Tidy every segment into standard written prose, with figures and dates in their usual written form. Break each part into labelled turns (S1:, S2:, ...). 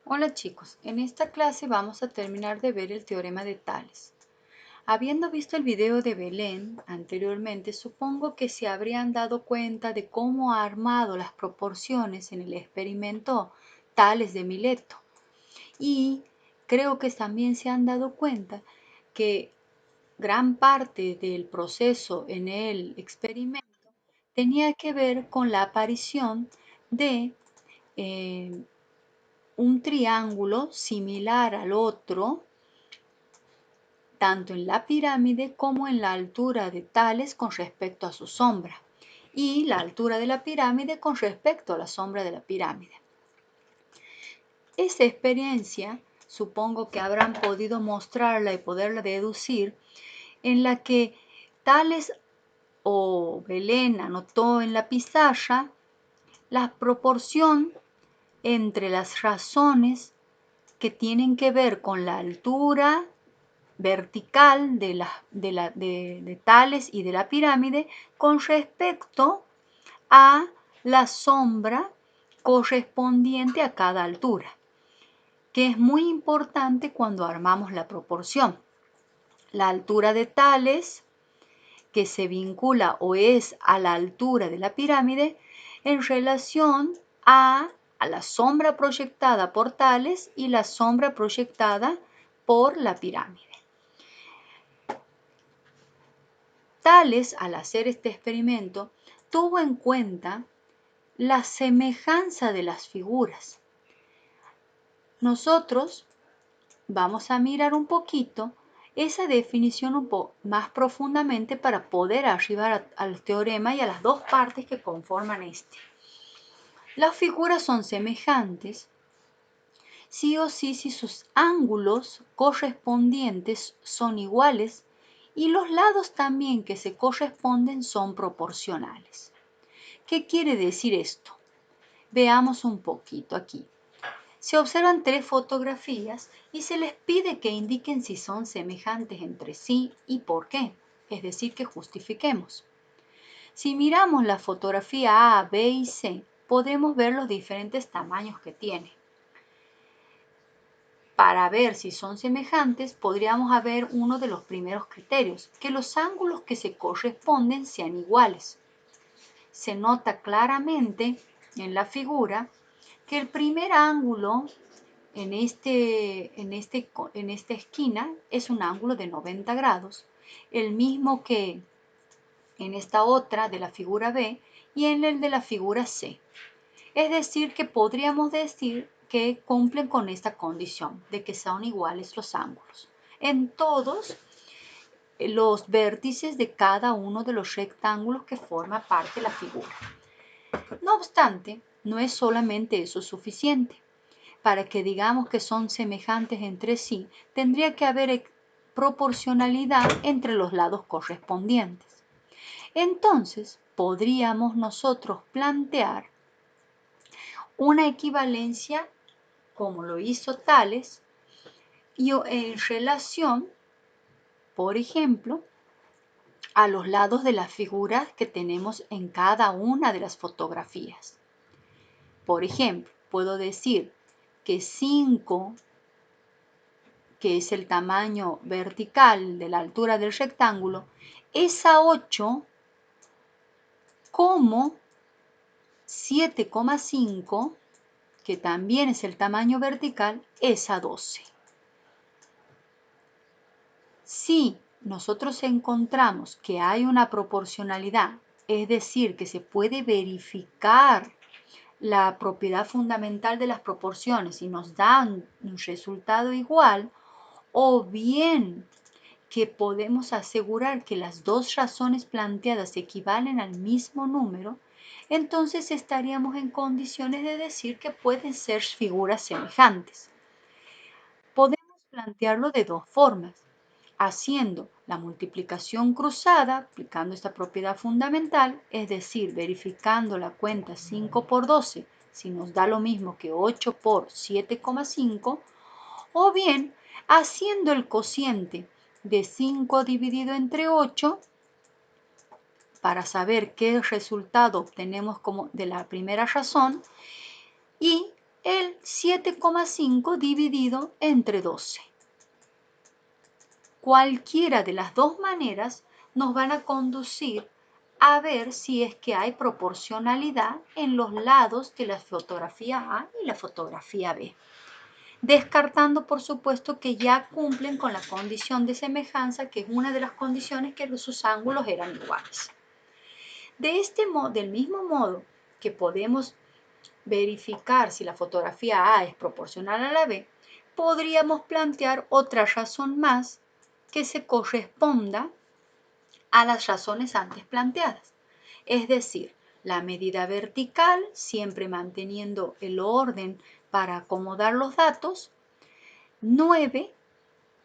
S1: Hola chicos, en esta clase vamos a terminar de ver el teorema de Tales. Habiendo visto el video de Belén anteriormente, supongo que se habrían dado cuenta de cómo ha armado las proporciones en el experimento Tales de Mileto. Y creo que también se han dado cuenta que gran parte del proceso en el experimento tenía que ver con la aparición de eh, un triángulo similar al otro, tanto en la pirámide como en la altura de Tales con respecto a su sombra, y la altura de la pirámide con respecto a la sombra de la pirámide. Esa experiencia supongo que habrán podido mostrarla y poderla deducir, en la que Tales o Belén anotó en la pizarra la proporción entre las razones que tienen que ver con la altura vertical de Tales y de la pirámide con respecto a la sombra correspondiente a cada altura, que es muy importante cuando armamos la proporción. La altura de Tales, que se vincula o es a la altura de la pirámide en relación a la sombra proyectada por Tales y la sombra proyectada por la pirámide. Tales, al hacer este experimento, tuvo en cuenta la semejanza de las figuras. Nosotros vamos a mirar un poquito esa definición un poco más profundamente para poder arribar al teorema y a las dos partes que conforman este. Las figuras son semejantes sí o sí si sus ángulos correspondientes son iguales y los lados también que se corresponden son proporcionales. ¿Qué quiere decir esto? Veamos un poquito aquí. Se observan tres fotografías y se les pide que indiquen si son semejantes entre sí y por qué, es decir, que justifiquemos. Si miramos la fotografía A, B y C, podemos ver los diferentes tamaños que tiene. Para ver si son semejantes, podríamos haber uno de los primeros criterios, que los ángulos que se corresponden sean iguales. Se nota claramente en la figura que el primer ángulo en esta esquina es un ángulo de 90 grados, el mismo que en esta otra de la figura B y en el de la figura C. Es decir, que podríamos decir que cumplen con esta condición de que son iguales los ángulos en todos los vértices de cada uno de los rectángulos que forma parte de la figura. No obstante, no es solamente eso suficiente. Para que digamos que son semejantes entre sí, tendría que haber proporcionalidad entre los lados correspondientes. Entonces, podríamos nosotros plantear una equivalencia, como lo hizo Tales, y en relación, por ejemplo, a los lados de las figuras que tenemos en cada una de las fotografías. Por ejemplo, puedo decir que 5, que es el tamaño vertical de la altura del rectángulo, es a 8 como 7,5, que también es el tamaño vertical, es a 12. Si nosotros encontramos que hay una proporcionalidad, es decir, que se puede verificar la propiedad fundamental de las proporciones y nos dan un resultado igual, o bien que podemos asegurar que las dos razones planteadas equivalen al mismo número, entonces estaríamos en condiciones de decir que pueden ser figuras semejantes. Podemos plantearlo de dos formas, haciendo la multiplicación cruzada, aplicando esta propiedad fundamental, es decir, verificando la cuenta 5 por 12, si nos da lo mismo que 8 por 7,5, o bien haciendo el cociente de 5 dividido entre 8 para saber qué resultado obtenemos como de la primera razón y el 7,5 dividido entre 12. Cualquiera de las dos maneras nos van a conducir a ver si es que hay proporcionalidad en los lados de la fotografía A y la fotografía B, descartando por supuesto que ya cumplen con la condición de semejanza, que es una de las condiciones que sus ángulos eran iguales. Del mismo modo que podemos verificar si la fotografía A es proporcional a la B, podríamos plantear otra razón más que se corresponda a las razones antes planteadas. Es decir, la medida vertical, siempre manteniendo el orden para acomodar los datos, 9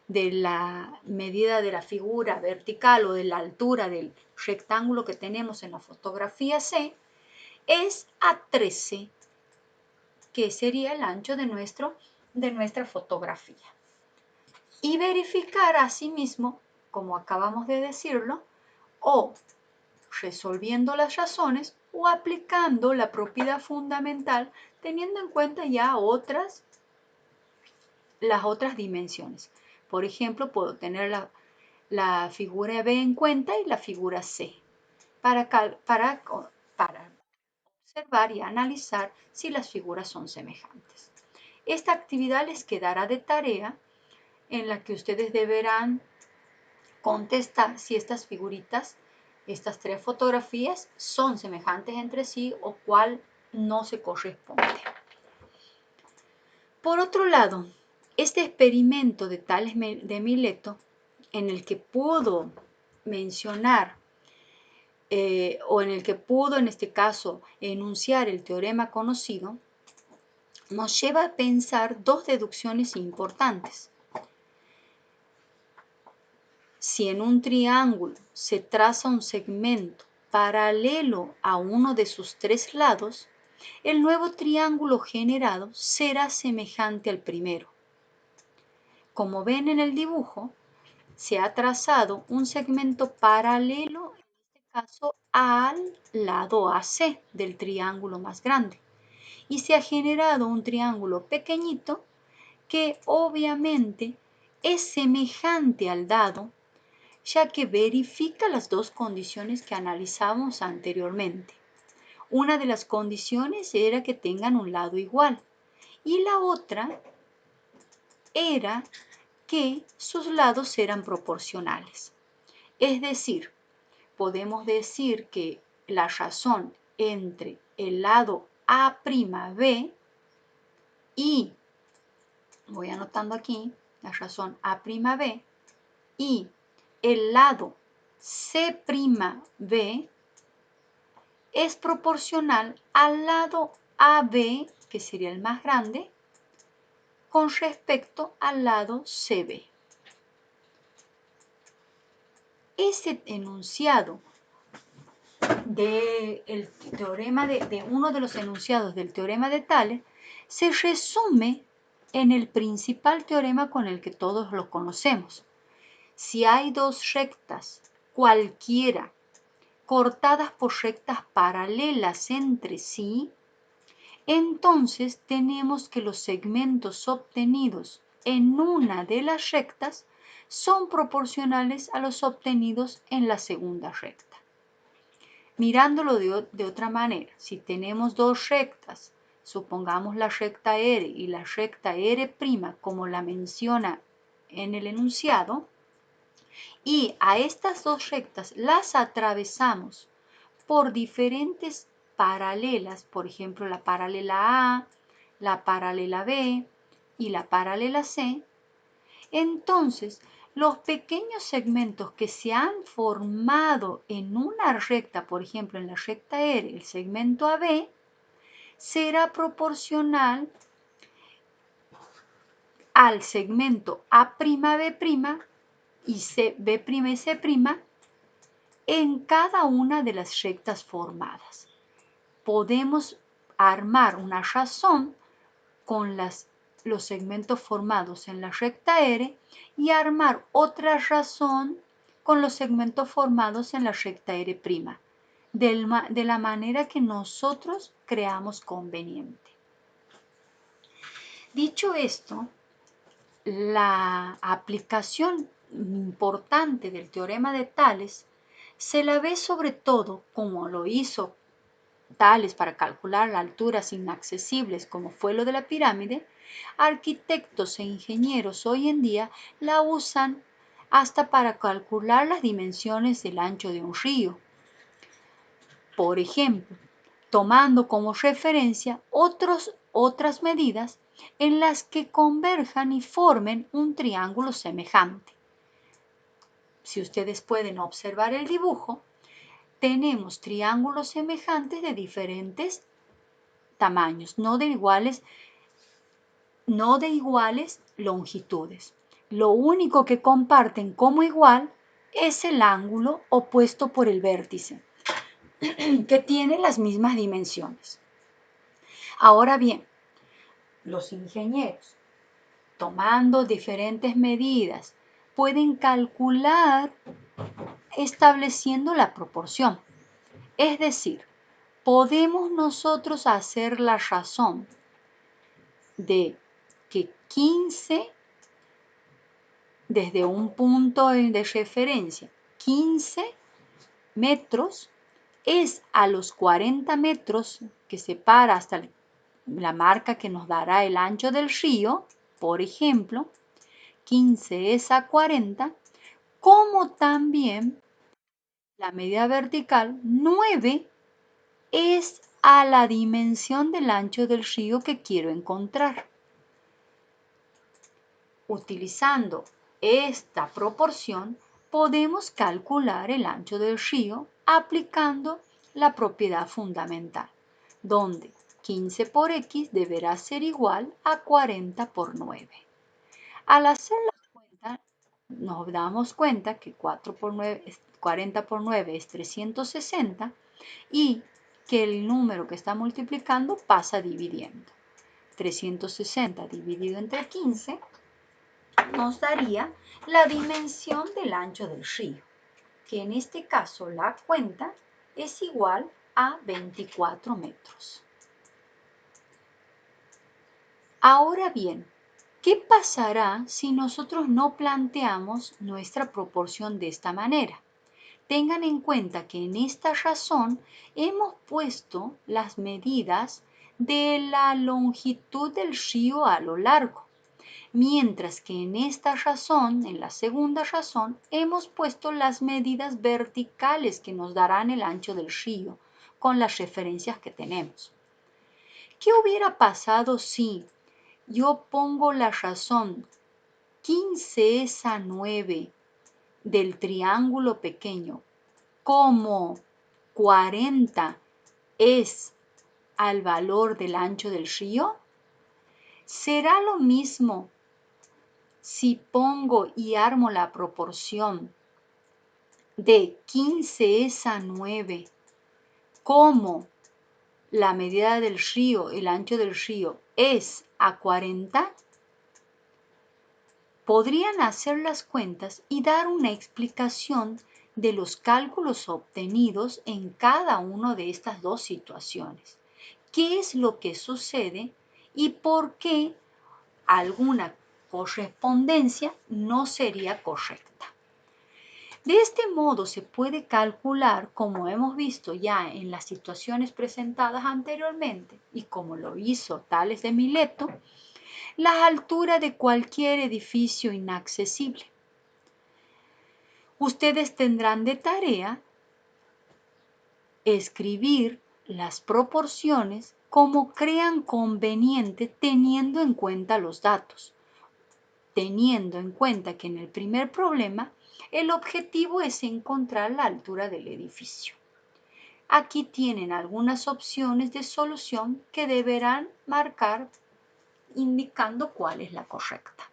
S1: de la medida de la figura vertical o de la altura del rectángulo que tenemos en la fotografía C, es a 13, que sería el ancho de nuestra fotografía. Y verificar asimismo, como acabamos de decirlo, o resolviendo las razones o aplicando la propiedad fundamental teniendo en cuenta ya las otras dimensiones. Por ejemplo, puedo tener la figura B en cuenta y la figura C para observar y analizar si las figuras son semejantes. Esta actividad les quedará de tarea en la que ustedes deberán contestar si estas figuritas, estas tres fotografías, son semejantes entre sí o cuál no se corresponde. Por otro lado, este experimento de Tales de Mileto, en el que pudo mencionar o en el que pudo, en este caso, enunciar el teorema conocido, nos lleva a pensar dos deducciones importantes. Si en un triángulo se traza un segmento paralelo a uno de sus tres lados, el nuevo triángulo generado será semejante al primero. Como ven en el dibujo, se ha trazado un segmento paralelo, en este caso, al lado AC del triángulo más grande. Y se ha generado un triángulo pequeñito que obviamente es semejante al dado, ya que verifica las dos condiciones que analizamos anteriormente. Una de las condiciones era que tengan un lado igual y la otra era que sus lados eran proporcionales. Es decir, podemos decir que la razón entre el lado A'B y, voy anotando aquí, la razón A'B y el lado C'B es proporcional al lado AB, que sería el más grande, con respecto al lado CB. Ese enunciado de uno de los enunciados del teorema de Tales se resume en el principal teorema con el que todos lo conocemos. Si hay dos rectas cualquiera cortadas por rectas paralelas entre sí, entonces tenemos que los segmentos obtenidos en una de las rectas son proporcionales a los obtenidos en la segunda recta. Mirándolo de otra manera, si tenemos dos rectas, supongamos la recta R y la recta R' como la menciona en el enunciado, y a estas dos rectas las atravesamos por diferentes paralelas, por ejemplo la paralela A, la paralela B y la paralela C, entonces los pequeños segmentos que se han formado en una recta, por ejemplo en la recta R, el segmento AB, será proporcional al segmento A'B' y B' y C' en cada una de las rectas formadas. Podemos armar una razón con los segmentos formados en la recta R y armar otra razón con los segmentos formados en la recta R', de la manera que nosotros creamos conveniente. Dicho esto, la aplicación importante del teorema de Tales se la ve sobre todo, como lo hizo Tales para calcular alturas inaccesibles como fue lo de la pirámide, arquitectos e ingenieros hoy en día la usan hasta para calcular las dimensiones del ancho de un río. Por ejemplo, tomando como referencia otras medidas en las que converjan y formen un triángulo semejante. Si ustedes pueden observar el dibujo, tenemos triángulos semejantes de diferentes tamaños, no de iguales longitudes. Lo único que comparten como igual es el ángulo opuesto por el vértice, que tiene las mismas dimensiones. Ahora bien, los ingenieros, tomando diferentes medidas, pueden calcular estableciendo la proporción. Es decir, podemos nosotros hacer la razón de que 15, desde un punto de referencia, 15 metros es a los 40 metros que separa hasta la marca que nos dará el ancho del río, por ejemplo, 15 es a 40, como también la medida vertical 9 es a la dimensión del ancho del río que quiero encontrar. Utilizando esta proporción, podemos calcular el ancho del río aplicando la propiedad fundamental, donde 15 por x deberá ser igual a 40 por 9. Al hacer la cuenta, nos damos cuenta que 40 por 9 es 360 y que el número que está multiplicando pasa dividiendo. 360 dividido entre 15 nos daría la dimensión del ancho del río, que en este caso la cuenta es igual a 24 metros. Ahora bien, ¿qué pasará si nosotros no planteamos nuestra proporción de esta manera? Tengan en cuenta que en esta razón hemos puesto las medidas de la longitud del río a lo largo, mientras que en esta razón, en la segunda razón, hemos puesto las medidas verticales que nos darán el ancho del río con las referencias que tenemos. ¿Qué hubiera pasado si yo pongo la razón 15 es a 9 del triángulo pequeño como 40 es al valor del ancho del río? ¿Será lo mismo si pongo y armo la proporción de 15 es a 9 como la medida del río, el ancho del río es a 40? Podrían hacer las cuentas y dar una explicación de los cálculos obtenidos en cada una de estas dos situaciones. ¿Qué es lo que sucede y por qué alguna correspondencia no sería correcta? De este modo se puede calcular, como hemos visto ya en las situaciones presentadas anteriormente y como lo hizo Tales de Mileto, la altura de cualquier edificio inaccesible. Ustedes tendrán de tarea escribir las proporciones como crean conveniente teniendo en cuenta los datos, teniendo en cuenta que en el primer problema el objetivo es encontrar la altura del edificio. Aquí tienen algunas opciones de solución que deberán marcar indicando cuál es la correcta.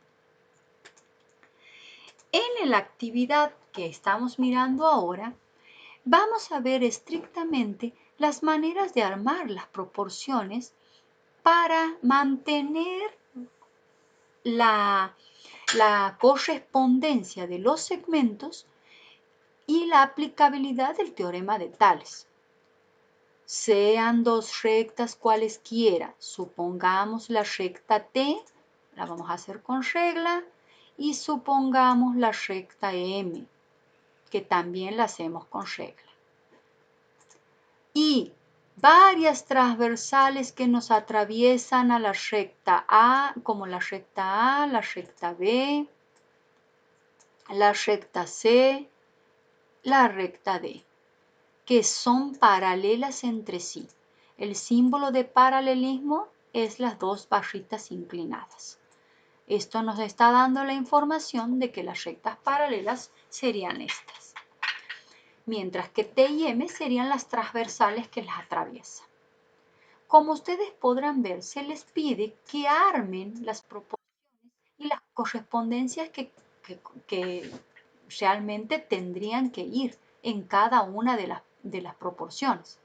S1: En la actividad que estamos mirando ahora, vamos a ver estrictamente las maneras de armar las proporciones para mantener la correspondencia de los segmentos y la aplicabilidad del teorema de Tales. sean dos rectas cualesquiera. Supongamos la recta T, la vamos a hacer con regla, y supongamos la recta M, que también la hacemos con regla. Y varias transversales que nos atraviesan a la recta A, como la recta A, la recta B, la recta C, la recta D, que son paralelas entre sí. El símbolo de paralelismo es las dos barritas inclinadas. Esto nos está dando la información de que las rectas paralelas serían estas, mientras que T y M serían las transversales que las atraviesan. Como ustedes podrán ver, se les pide que armen las proporciones y las correspondencias que realmente tendrían que ir en cada una de las proporciones,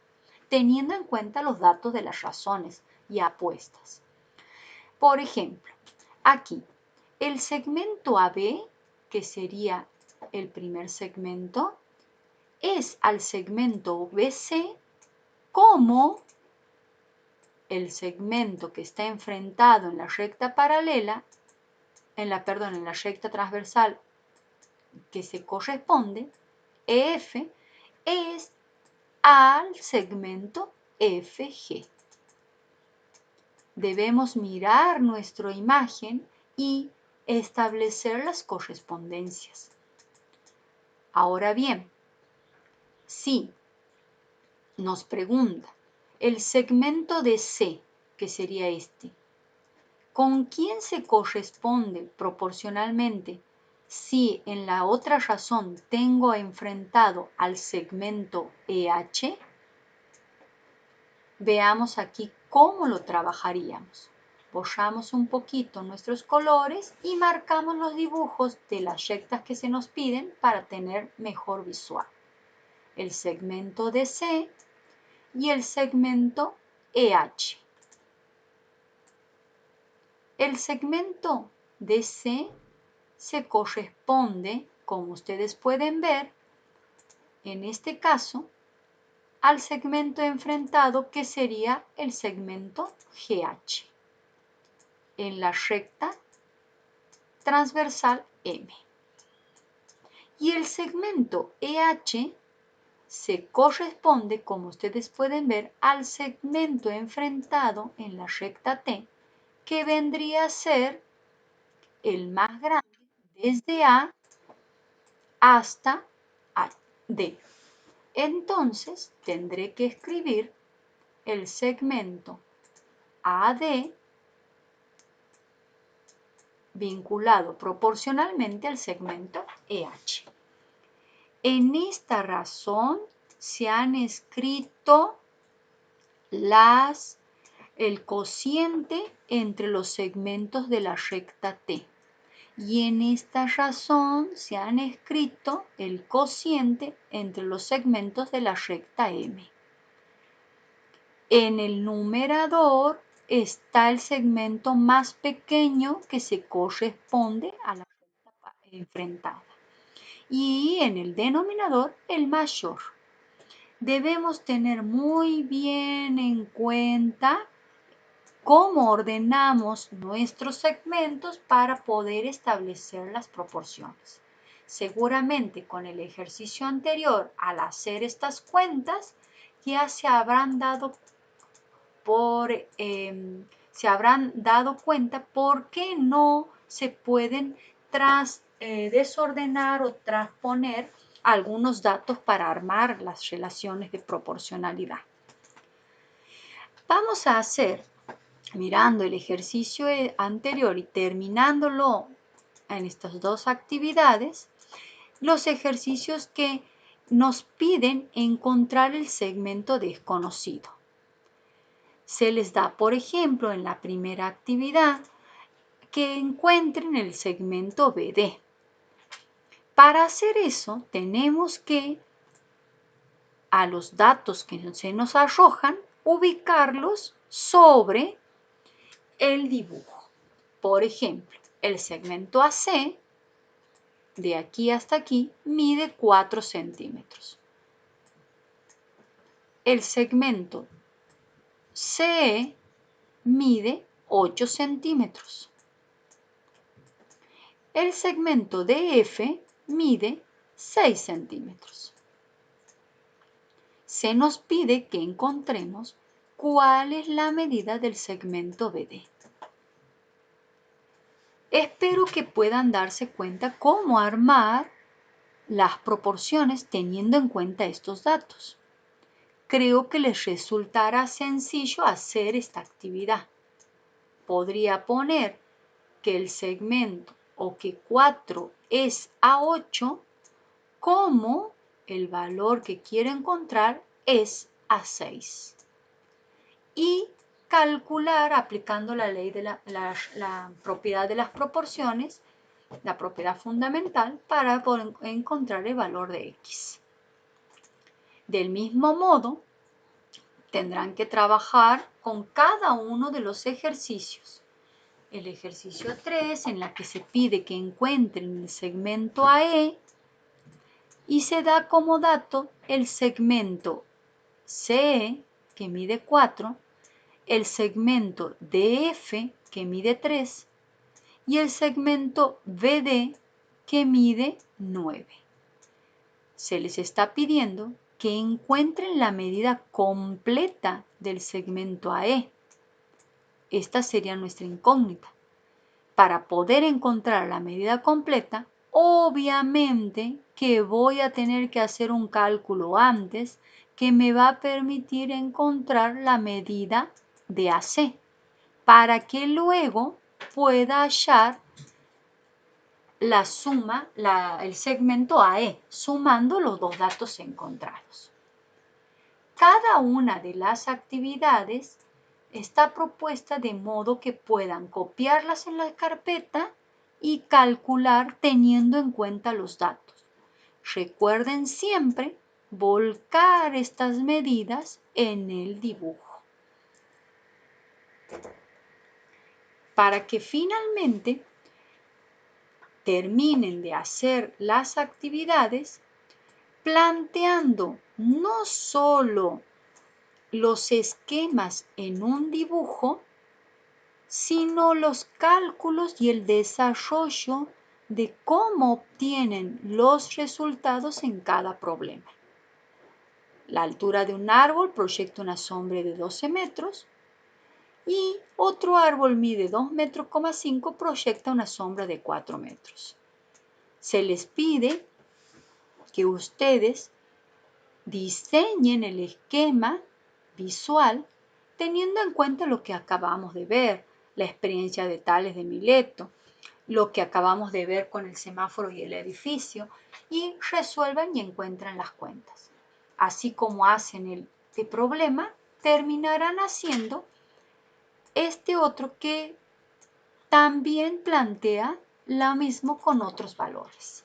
S1: teniendo en cuenta los datos de las razones y apuestas. Por ejemplo, aquí, el segmento AB, que sería el primer segmento, es al segmento BC como el segmento que está enfrentado en la recta paralela, en la recta transversal que se corresponde, EF, es al segmento FG. Debemos mirar nuestra imagen y establecer las correspondencias. Ahora bien, si nos pregunta el segmento de C, que sería este, ¿con quién se corresponde proporcionalmente si en la otra razón tengo enfrentado al segmento EH? Veamos aquí cómo lo trabajaríamos. Borramos un poquito nuestros colores y marcamos los dibujos de las rectas que se nos piden para tener mejor visual. El segmento DC y el segmento EH. El segmento DC se corresponde, como ustedes pueden ver, en este caso, al segmento enfrentado que sería el segmento GH en la recta transversal M. Y el segmento EH se corresponde, como ustedes pueden ver, al segmento enfrentado en la recta T, que vendría a ser el más grande desde A hasta D. Entonces tendré que escribir el segmento AD vinculado proporcionalmente al segmento EH. En esta razón se han escrito el cociente entre los segmentos de la recta T. Y en esta razón se han escrito el cociente entre los segmentos de la recta M. En el numerador está el segmento más pequeño que se corresponde a la recta enfrentada. Y en el denominador el mayor. Debemos tener muy bien en cuenta cómo ordenamos nuestros segmentos para poder establecer las proporciones. Seguramente con el ejercicio anterior, al hacer estas cuentas, ya se habrán dado cuenta por qué no se pueden desordenar o transponer algunos datos para armar las relaciones de proporcionalidad. Vamos a hacer, mirando el ejercicio anterior y terminándolo en estas dos actividades, los ejercicios que nos piden encontrar el segmento desconocido. Se les da, por ejemplo, en la primera actividad, que encuentren el segmento BD. Para hacer eso, tenemos que, a los datos que se nos arrojan, ubicarlos sobre el dibujo. Por ejemplo, el segmento AC, de aquí hasta aquí, mide 4 centímetros. el segmento CE mide 8 centímetros. El segmento DF mide 6 centímetros. Se nos pide que encontremos cuál es la medida del segmento BD. Espero que puedan darse cuenta cómo armar las proporciones teniendo en cuenta estos datos. Creo que les resultará sencillo hacer esta actividad. Podría poner que el segmento o que 4 es a 8 como el valor que quiero encontrar es a 6. Y calcular aplicando la ley de la propiedad de las proporciones, la propiedad fundamental, para poder encontrar el valor de X. Del mismo modo, tendrán que trabajar con cada uno de los ejercicios. El ejercicio 3, en la que se pide que encuentren el segmento AE y se da como dato el segmento CE, que mide 4, el segmento DF, que mide 3, y el segmento BD, que mide 9. Se les está pidiendo que encuentren la medida completa del segmento AE. Esta sería nuestra incógnita. Para poder encontrar la medida completa, obviamente que voy a tener que hacer un cálculo antes que me va a permitir encontrar la medida de AC, para que luego pueda hallar la suma, el segmento AE, sumando los dos datos encontrados. Cada una de las actividades está propuesta de modo que puedan copiarlas en la carpeta y calcular teniendo en cuenta los datos. Recuerden siempre volcar estas medidas en el dibujo. Para que finalmente terminen de hacer las actividades, planteando no solo los esquemas en un dibujo, sino los cálculos y el desarrollo de cómo obtienen los resultados en cada problema. La altura de un árbol proyecta una sombra de 12 metros y otro árbol mide 2,5 metros, proyecta una sombra de 4 metros. Se les pide que ustedes diseñen el esquema visual teniendo en cuenta lo que acabamos de ver, la experiencia de Tales de Mileto, lo que acabamos de ver con el semáforo y el edificio, y resuelvan y encuentran las cuentas. Así como hacen este problema, terminarán haciendo este otro que también plantea lo mismo con otros valores.